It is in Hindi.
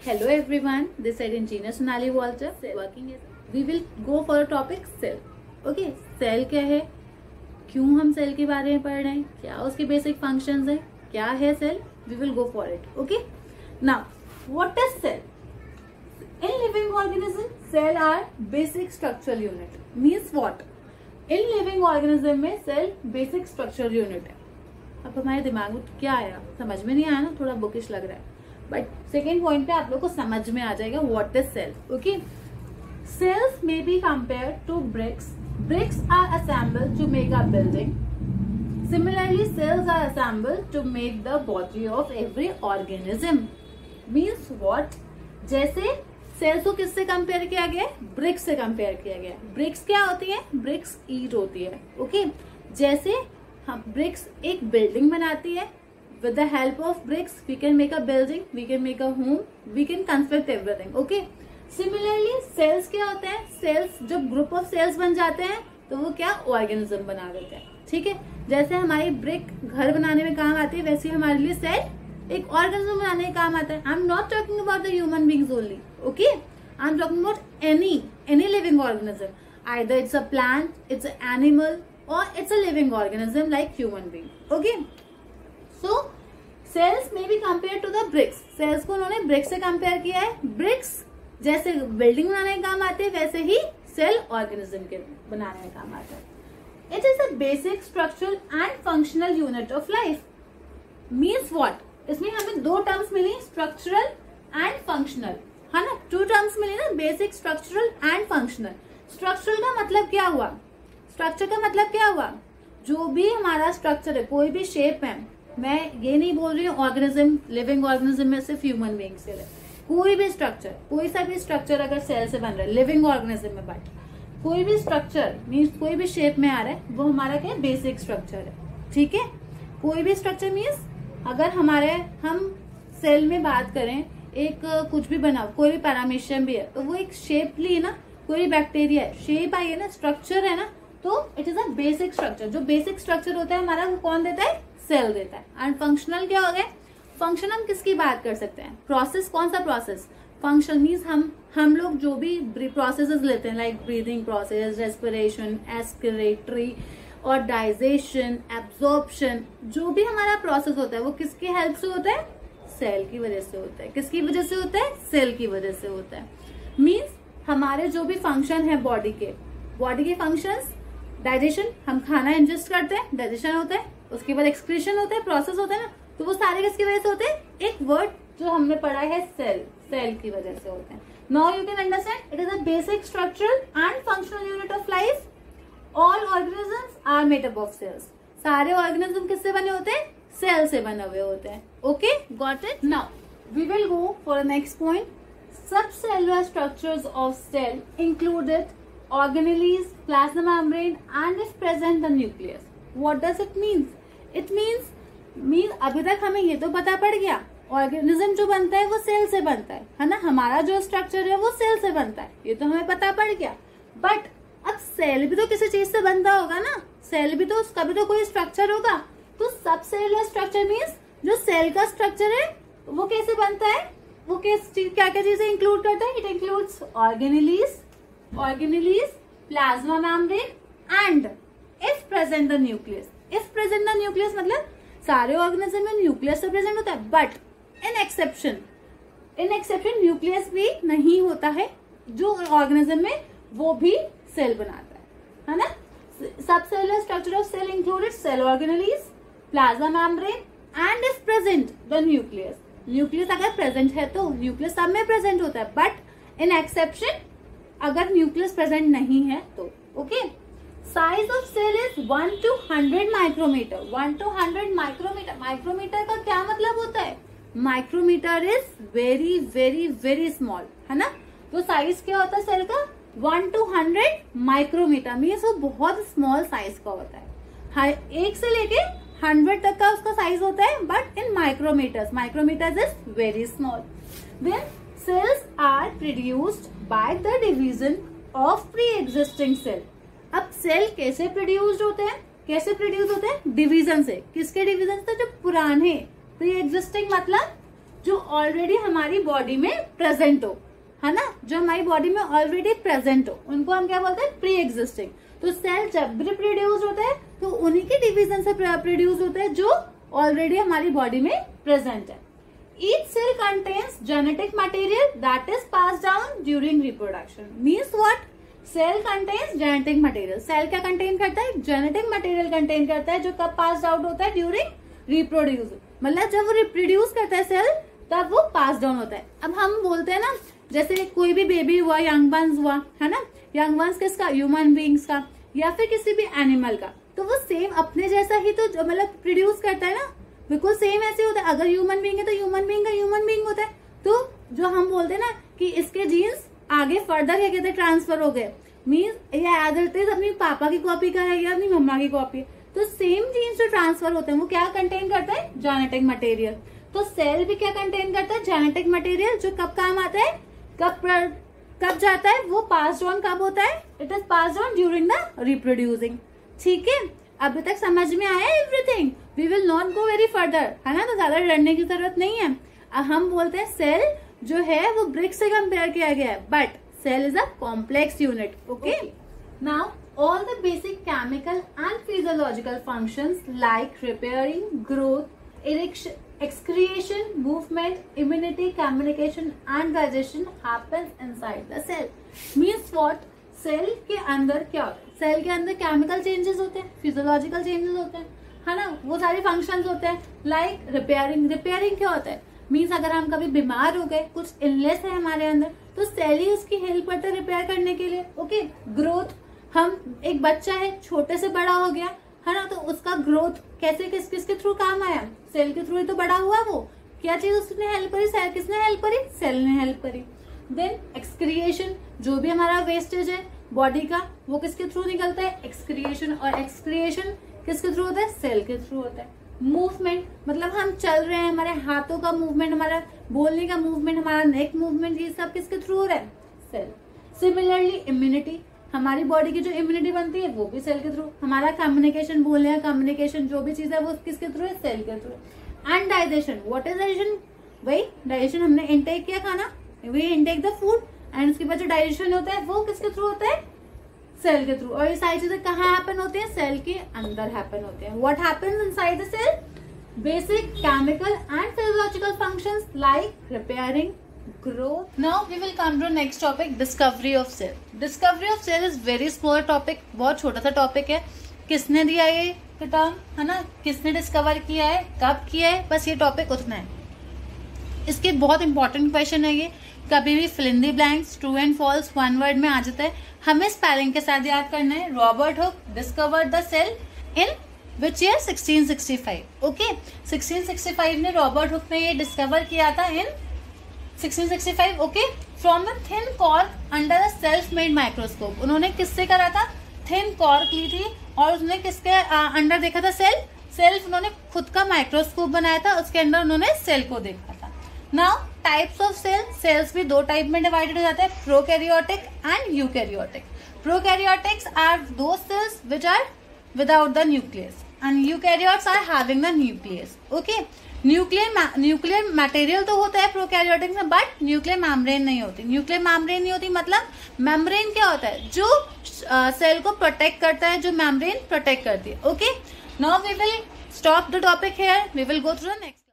Hello everyone, this is engineer Sonali Walter. Working as we will go for a topic cell. Okay, cell क्या है, क्यों हम सेल के बारे में पढ़ रहे हैं, क्या उसके बेसिक फंक्शंस है, क्या है cell, we will go for it. Okay, now what is cell? In living organism, cell are basic structural unit. Means what? In living organism में cell basic structural unit है. अब हमारे दिमाग में क्या आया, समझ में नहीं आया ना, थोड़ा बुकिश लग रहा है, बट सेकेंड पॉइंट पे आप लोग को समझ में आ जाएगा what is cell. Okay, cells may be compare to bricks. Bricks are assembled to make a building. Similarly cells are assembled to make the body of every organism. Means what, जैसे सेल्स को किससे कंपेयर किया गया है, ब्रिक्स से कंपेयर किया गया है. ब्रिक्स क्या होती है, ब्रिक्स ईट होती है. ओके, जैसे हम ब्रिक्स एक बिल्डिंग बनाती है. With the help of bricks, we can make a building, we can make a home, we can construct everything. Okay. Similarly, cells क्या होते हैं, cells जब ग्रुप ऑफ सेल्स बन जाते हैं तो वो क्या ऑर्गेनिज्म बना देते हैं. ठीक है, जैसे हमारी ब्रिक घर बनाने में काम आती है, वैसे हमारे लिए सेल एक ऑर्गेनिज्म बनाने में काम आता है. I am not talking about the human beings only. Okay, I am talking about any living organism. Either it's a plant, it's an animal, or it's a living organism like human being. Okay. So cells may be compared to the bricks. Cells को उन्होंने bricks से compare किया है. Bricks जैसे बिल्डिंग बनाने का काम आते हैं, वैसे ही सेल ऑर्गेनिज्म के बनाने में काम आता है. It is a basic structural and functional unit of life. Means what? इसमें हमें दो टर्म्स मिली, structural and functional, है ना. टू टर्म्स मिली ना, basic, structural and functional. Structural का मतलब क्या हुआ, स्ट्रक्चर का मतलब क्या हुआ, जो भी हमारा स्ट्रक्चर है, कोई भी शेप है. मैं ये नहीं बोल रही हूँ ऑर्गेनिज्म, लिविंग ऑर्गेनिज्म में सिर्फ ह्यूमन बीइंग्स के लिए. कोई भी स्ट्रक्चर, कोई सा भी स्ट्रक्चर अगर सेल से बन रहा है लिविंग ऑर्गेनिज्म में, बट कोई भी स्ट्रक्चर मीन्स कोई भी शेप में आ रहा है, वो हमारा क्या बेसिक स्ट्रक्चर है. ठीक है, कोई भी स्ट्रक्चर मीन्स अगर हमारे हम सेल में बात करें, एक कुछ भी बना, कोई भी पैरामीशियम भी है, तो वो एक शेप ली ना, कोई बैक्टीरिया है, शेप आई है ना, स्ट्रक्चर है ना, तो it is a basic structure. जो बेसिक स्ट्रक्चर होता है हमारा, वो कौन देता है, सेल देता है. एंड फंक्शनल क्या हो गया, फंक्शन हम किसकी बात कर सकते हैं, प्रोसेस. कौन सा प्रोसेस, फंक्शन मीन्स हम लोग जो भी प्रोसेसेस लेते हैं, like breathing process, respiration, excretory और डाइजेशन, एब्जॉर्प्शन, जो भी हमारा प्रोसेस होता है वो किसकी हेल्प से होता है, सेल की वजह से होता है. किसकी वजह से होता है, सेल की वजह से होता है. मीन्स हमारे जो भी फंक्शन है बॉडी के फंक्शंस, डाइजेशन, हम खाना इंजेस्ट करते हैं, डाइजेशन होता है, उसके बाद एक्सक्रीशन होता है, प्रोसेस होता है ना, तो वो सारे किसकी वजह से होते हैं, एक वर्ड जो हमने पढ़ा है सेल, सेल की वजह से होते हैं. Now you can understand, it is a basic structural and functional unit of life. All organisms are made up of cells. सारे ऑर्गेनिज्म किससे बने होते हैं, सेल से बने हुए होते हैं. Okay, got it. Now we will go for next point. Subcellular structures of cell included organelles, plasma membrane, and if present the nucleus. What does it means? It means अभी तक हमें ये तो पता पड़ गया, ऑर्गेनिज्म जो बनता है वो सेल से बनता है ना. हमारा जो स्ट्रक्चर है वो सेल से बनता है, ये तो हमें पता पड़ गया. बट अब सेल भी तो किसी चीज से बनता होगा ना, सेल भी तो, उसका भी तो कोई स्ट्रक्चर होगा. तो सबसेलुलर स्ट्रक्चर मीन्स जो सेल का स्ट्रक्चर है वो कैसे बनता है, वो क्या क्या चीजें इंक्लूड करता है. It includes organelles, plasma membrane and if present the nucleus. If present the nucleus मतलब सारे ऑर्गेनिज्म में न्यूक्लियस तो प्रेजेंट होता है, बट इन एक्सेप्शन न्यूक्लियस भी नहीं होता है. जो ऑर्गेनिज्म में वो भी सेल बनाता है ना. Subcellular structure of cell included cell organelles, plasma membrane and if present the nucleus. Nucleus अगर प्रेजेंट है तो न्यूक्लियस सब में प्रेजेंट होता है, बट इन एक्सेप्शन अगर न्यूक्लियस प्रेजेंट नहीं है तो. Okay, size of cell is 1 to 100 micrometre. 1 to 100 micrometre. Micrometre का क्या मतलब होता है, micrometre is very very very small, है ना. तो साइज क्या होता है सेल का, 1 to 100 माइक्रोमीटर. मीन्स वो बहुत स्मॉल साइज का होता है. 1 से लेके 100 तक का उसका साइज होता है, but in micrometers is very small. Then cells are produced by the division of pre existing cell. अब सेल कैसे प्रोड्यूस्ड होते हैं, डिवीजन से. किसके डिवीजन से, जो पुराने प्री एग्जिस्टिंग मतलब जो ऑलरेडी हमारी बॉडी में प्रेजेंट हो, है ना, जो हमारी बॉडी में ऑलरेडी प्रेजेंट हो, उनको हम क्या बोलते हैं, प्री एग्जिस्टिंग। तो सेल जब भी प्रोड्यूस होता है तो उन्हीं के डिवीजन से प्रोड्यूस होता है जो ऑलरेडी हमारी बॉडी में प्रेजेंट है। Each cell contains genetic material that is passed down during reproduction. Means what? Cell contains genetic material. Cell क्या contain करता है? Genetic material contain करता है जो कब passed out होता है? During reproduce. मतलब जब वो reproduce करता है सेल तब वो पास डाउन होता है। अब हम बोलते हैं ना, जैसे कोई भी बेबी हुआ, यंग वंस हुआ, है ना, यंग वंस किसका, ह्यूमन बींग्स का या फिर किसी भी एनिमल का, तो वो सेम अपने जैसा ही तो मतलब प्रोड्यूस करता है ना, बिल्कुल सेम ऐसे होता है। अगर ह्यूमन बींग है तो ह्यूमन बींग का ह्यूमन बींग होता है। तो जो हम बोलते हैं ना कि इसके जीन्स आगे फर्दर क्या कहते हैं, ट्रांसफर हो गए, मीन्स ये एज अपनी पापा की कॉपी का है या अपनी मम्मा की कॉपी है, तो सेम जीन्स जो ट्रांसफर होते हैं वो क्या कंटेन करता है, जेनेटिक मटेरियल। तो सेल भी क्या कंटेन करता है, जेनेटिक मटेरियल, जो कब काम आता है, कब जाता है, वो पास ऑन कब होता है, it is pass on during the reproducing. ठीक है, अभी तक समझ में आया everything. We will not go very further, है ना, तो ज्यादा डरने की जरूरत नहीं है। हम बोलते हैं सेल जो है वो ब्रिक से कंपेयर किया गया है, but cell is a complex unit. Okay, now all the basic chemical and physiological functions like repairing, growth, excretion, movement, immunity, communication and digestion happens inside the cell. Means what? Cell के अंदर क्या होता है, सेल के अंदर केमिकल चेंजेस होते हैं, फिजियोलॉजिकल चेंजेस होते हैं, है ना, वो सारे फंक्शंस होते हैं। लाइक रिपेयरिंग, रिपेयरिंग क्या होता है, मीन्स अगर हम कभी बीमार हो गए, कुछ इलनेस है हमारे अंदर, तो सेल ही उसकी हेल्प करता है रिपेयर करने के लिए। ओके, ग्रोथ, हम एक बच्चा है, छोटे से बड़ा हो गया, है ना, तो उसका ग्रोथ कैसे किसके थ्रू काम आया, सेल के थ्रू ही तो बड़ा हुआ। वो क्या चीज उसने हेल्प करी, सेल किसने हेल्प करी, सेल ने हेल्प करी। देन एक्सक्रिएशन, जो भी हमारा वेस्टेज है बॉडी का वो किसके थ्रू निकलता है, एक्सक्रिएशन, और एक्सक्रिएशन किसके थ्रू होता है, सेल के थ्रू होता है। मूवमेंट, मतलब हम चल रहे हैं, हमारे हाथों का मूवमेंट, हमारा बोलने का मूवमेंट, हमारा नेक मूवमेंट, ये सब किसके थ्रू हो रहा है, सेल। सिमिलरली इम्यूनिटी, हमारी बॉडी की जो इम्यूनिटी बनती है वो भी सेल के थ्रू। हमारा कम्युनिकेशन, बोलने का कम्युनिकेशन, जो भी चीज है वो किसके थ्रू है, सेल के through. And digestion, what is digestion, वही डाइजेशन, हमने इंटेक किया खाना, we intake the food, and उसके बाद जो डाइजेशन होता है वो किसके थ्रू होता है, सेल के थ्रू। और ये सारी चीजें कहाँ हैपन होती है, सेल के अंदर हैपन होते हैं। What happens inside the cell, basic chemical and physiological functions like repairing, growth. Now we will come to next topic, discovery of cell. Discovery of cell is very small topic, बहुत छोटा सा टॉपिक है। किसने दिया ये टर्म, है ना, किसने डिस्कवर किया है, कब किया है, बस ये टॉपिक उतना है। इसके बहुत इंपॉर्टेंट क्वेश्चन है ये, कभी भी fill in the blanks, true and false, one word में आ जाता है, हमें स्पेलिंग के साथ याद करना है। Robert Hooke discovered the cell in which year, 1665। Okay, 1665 में रॉबर्ट हुक ने ये डिस्कवर किया था in 1665। Okay, from the thin cork under a self made microscope. उन्होंने किससे करा था, थिन कॉर्क ली थी और उसने किसके अंडर देखा था, सेल, सेल्फ, उन्होंने खुद का माइक्रोस्कोप बनाया था, उसके अंदर उन्होंने सेल को देखा था। Now types of cell, cells भी दो टाइप में डिवाइडेड हो जाते हैं, prokaryotic and eukaryotic. Prokaryotics are those cells which are without the nucleus and eukaryotes are having the nucleus. Okay, nuclear material तो होता है प्रोकैरियोटिक में, बट न्यूक्लियर मेम्ब्रेन नहीं होती। न्यूक्लियर मेम्ब्रेन नहीं होती मतलब मेम्ब्रेन क्या होता है, जो सेल को प्रोटेक्ट करता है, जो मेम्ब्रेन प्रोटेक्ट करती है। Okay, now we will stop the topic here, we will go through the next.